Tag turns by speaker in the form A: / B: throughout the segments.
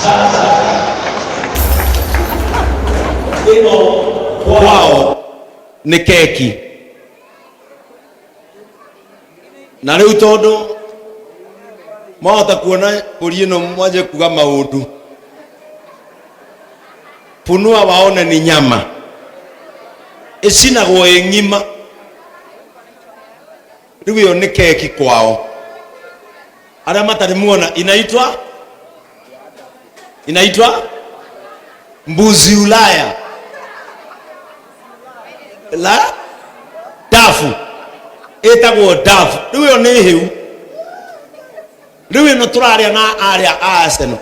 A: Sasa ino kwao ni keki na riu tondu mahota kuona urino mwaje kuga maundu punua waone ni nyama icinagwo ng'ima riu iyo ni keki kwao aria matari muona inaitwa mbuzi Ulaya la dafu etagwo dafu riu iyo ni hiu riu ino turaria na aria Arsenal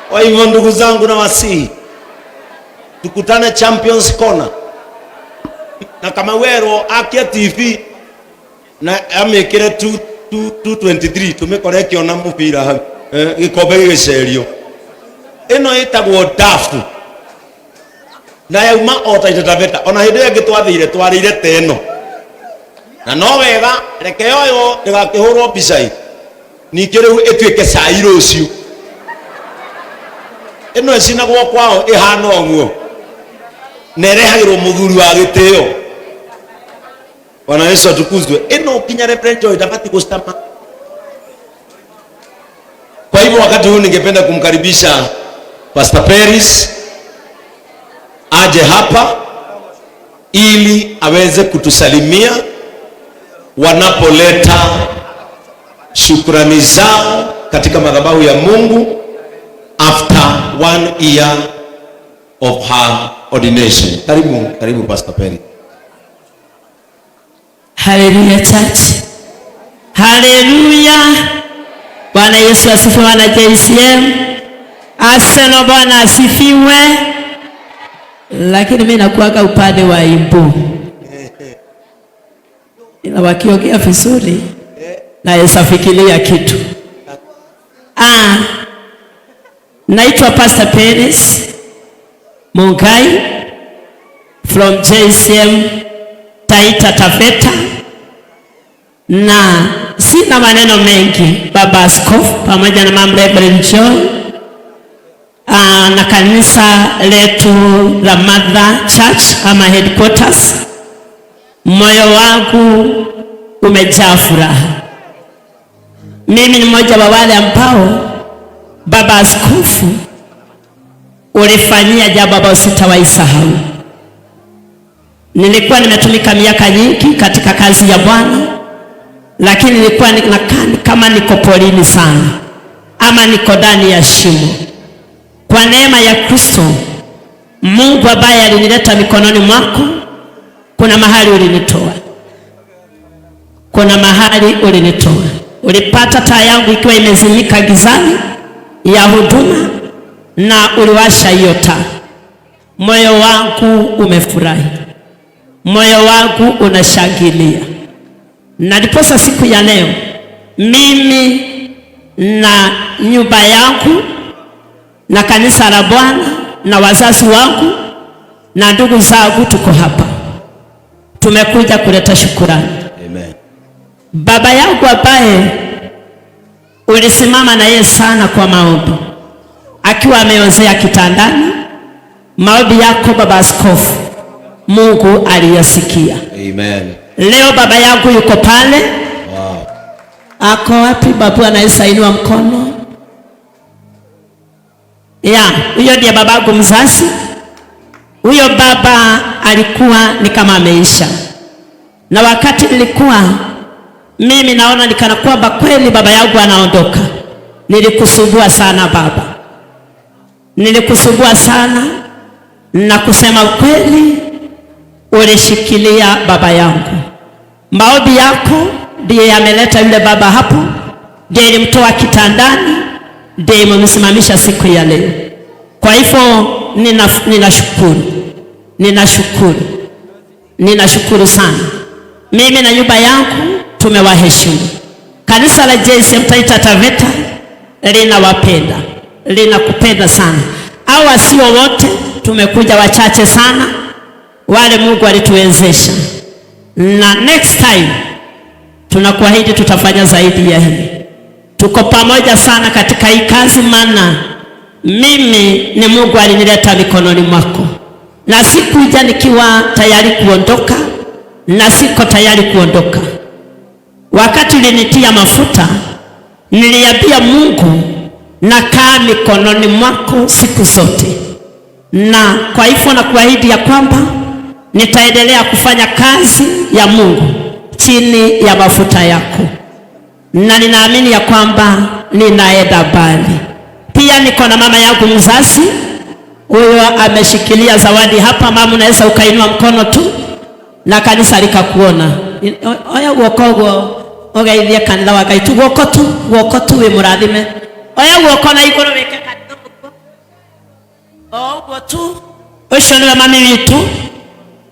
A: Kwa hivyo ndugu zangu na wasihi tukutane Champions Corner na kama wero akia TV na amekire 223 tumekore kiona mupira gikombe gicerio ino itagwo dafu na yauma ota Taveta ona hindi yangi twarire teno na no wega reke yoyo ndagakihurwo mbica ningĩ rĩu ĩtuĩke cai rũciũ ĩno ĩcinagwo kwao ĩhana ũguo na ĩrehagĩrwo mũthuri wa gĩtĩo. Bwana Yesu atukuzwe. Ĩno kinya Reverend Joy ndabati kustama. Kwa hivyo wakati huu ningependa kumkaribisha Pastor Peris aje hapa ili aweze kutusalimia wanapoleta shukrani zao katika madhabahu ya Mungu after 1 year of her ordination. Karibu Pastor Perry.
B: Hallelujah church. Hallelujah. Bwana Yesu asifiwe na JCM. Asante Bwana asifiwe. Lakini mimi nakuaga upande wa imbu. Ila wakiongea vizuri na yesafikiria kitu. Naitwa Pastor Peris Mungai from JCM Taita Taveta, na sina maneno mengi. Baba Askofu pamoja na Mama Reverend Joy na kanisa letu la Mother Church ama headquarters, moyo wangu umejaa furaha. Mimi ni mmoja wa wale ambao Baba Askofu ulifanyia jambo ambalo sitawahi sahau. Nilikuwa nimetumika miaka nyingi katika kazi ya Bwana, lakini nilikuwa kama niko porini sana ama niko ndani ya shimo. Kwa neema ya Kristo, Mungu ambaye alinileta mikononi mwako, kuna mahali ulinitoa. Kuna mahali ulinitoa. Ulipata taa yangu ikiwa imezimika gizani ya huduma na uliwasha hiyo taa. Moyo wangu umefurahi. Moyo wangu unashangilia. Na ndiposa siku ya leo mimi na nyumba yangu na kanisa la Bwana na wazazi wangu na ndugu zangu tuko hapa. Tumekuja kuleta shukrani.
A: Amen.
B: Baba yangu ambaye ulisimama na yeye sana kwa maombi, akiwa ameozea kitandani, maombi yako Baba Askofu, Mungu aliyasikia.
A: Amen.
B: Leo baba yangu yuko pale.
A: Wow.
B: Ako wapi babu anayesainiwa mkono? Huyo ndiye babangu mzazi. Huyo baba alikuwa ni kama ameisha. Na wakati nilikuwa mimi naona nikana kwamba kweli baba yangu anaondoka, nilikusumbua sana baba. Nilikusumbua sana na kusema kweli ulishikilia baba yangu. Maombi yako ndiye yameleta yule baba hapo, ndiye ilimtoa kitandani, ndiye imemsimamisha siku ya leo. Kwa hivyo ninashukuru sana. Mimi na nyumba yangu tumewaheshimu. Kanisa la JCM Taita Taveta linawapenda, linakupenda sana. Hawa sio wote, tumekuja wachache sana, wale Mungu alituwezesha. na next time tunakuahidi tutafanya zaidi ya hii. Tuko pamoja sana katika hii kazi, maana mimi ni Mungu alinileta mikononi mwako, na sikuja nikiwa tayari kuondoka, na siko tayari kuondoka. Wakati ulinitia mafuta, niliambia Mungu, nakaa mikononi mwako siku zote, na kwa hivyo nakuahidi ya kwamba nitaendelea kufanya kazi ya Mungu chini ya mafuta yako, na ninaamini ya kwamba ninaenda mbali. Pia niko na mama yangu mzazi, huyo ameshikilia zawadi hapa. Mama, unaweza ukainua mkono tu na kanisa likakuona. Oya guoko ogeithie kanitha wa Ngai tu, guoko tu we murathime. Oya guoko na iguru weke kanitha guoko tu. Ucio niwe mami witu,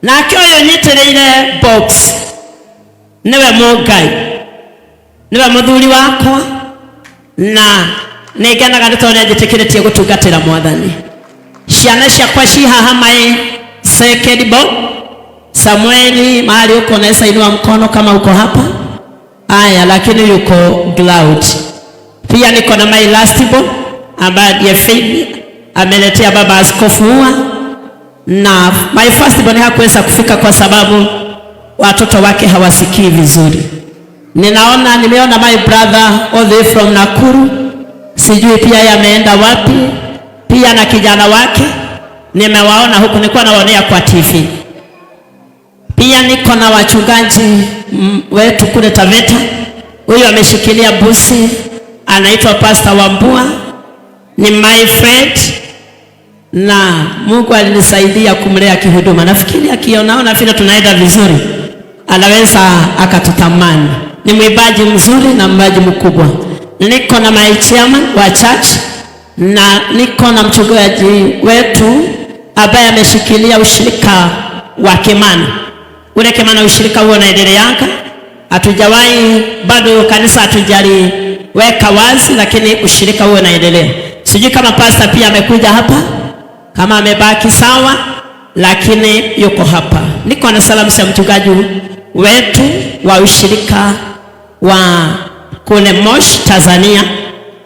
B: nake uyu nyitireire box niwe Mungai, niwe muthuri wakwa, na nigenaga nĩ tondũ nĩnjĩtĩkĩrĩtie gũtungatĩra Mwathani. Ciana ciakwa ci haha mai second born Samueli, mahali uko naweza inua mkono kama uko hapa. Aya, lakini yuko Cloud. Pia niko na my last born ambaye ndiye Faith, ameletea baba askofu huwa, na my first born hakuweza kufika kwa sababu watoto wake hawasikii vizuri. Nimeona my brother all the way from Nakuru, sijui pia yameenda wapi, pia na kijana wake nimewaona huku, nilikuwa nawaonea kwa TV. Pia niko na wachungaji wetu kule Taveta, huyu ameshikilia busi, anaitwa Pastor Wambua, ni my friend, na Mungu alinisaidia kumlea kihuduma. Nafikiri akionaona vile tunaenda vizuri, anaweza akatutamani. Ni mwimbaji mzuri na mwimbaji mkubwa. Niko na my chairman wa church, na niko na mchungaji wetu ambaye ameshikilia ushirika wa Kimana. Ule Kimana ushirika huo unaendeleanga, hatujawahi bado, kanisa hatujaliweka wazi, lakini ushirika huo unaendelea. Sijui kama pastor pia amekuja hapa, kama amebaki sawa, lakini yuko hapa. Niko na salamu za mchungaji wetu wa ushirika wa kule Moshi Tanzania.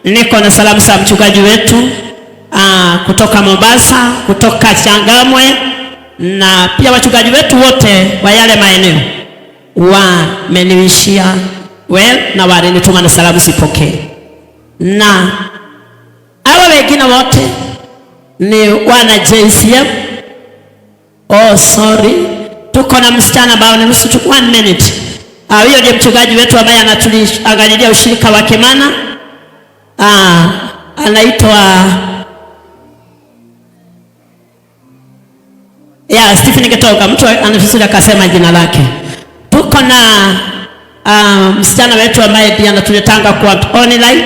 B: Niko na salamu za mchungaji wetu kutoka Mombasa, kutoka Changamwe, na pia wachungaji wetu wote wa yale maeneo wameniwishia na walinituma na salamu zipokee. Na hawa wengine wote ni wana JCM. Tuko na msichana ambao ni nusu 1 minute. Huyo ndiye mchungaji wetu ambaye anatuangalilia ushirika wa Kimana. Anaitwa Stephen Getoka, mtu anafisuri akasema jina lake. Tuko na msichana wetu ambaye ndiye anatuletanga kwa online.